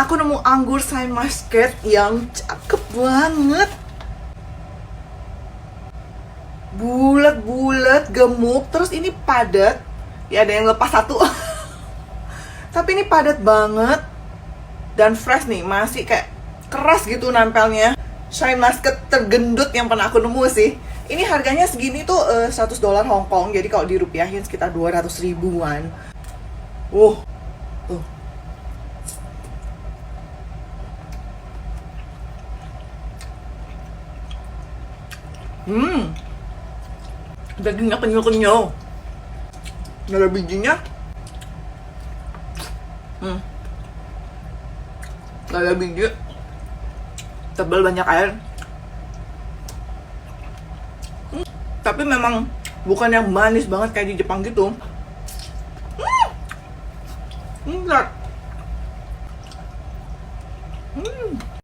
Aku nemu anggur Saint Muscat yang cakep banget. Bulat-bulat, gemuk, terus ini padat. Ya ada yang lepas satu. Tapi ini padat banget dan fresh nih, masih kayak keras gitu nempelnya. Saint Muscat tergendut yang pernah aku nemu sih. Ini harganya segini tuh $100 Hong Kong. Jadi kalau dirupiahin sekitar 200 ribuan. Tuh. Dagingnya kenyal-kenyal. Nggak ada bijinya. Nggak ada biji. Tebal, banyak air. Tapi memang bukan yang manis banget kayak di Jepang gitu. Enggak.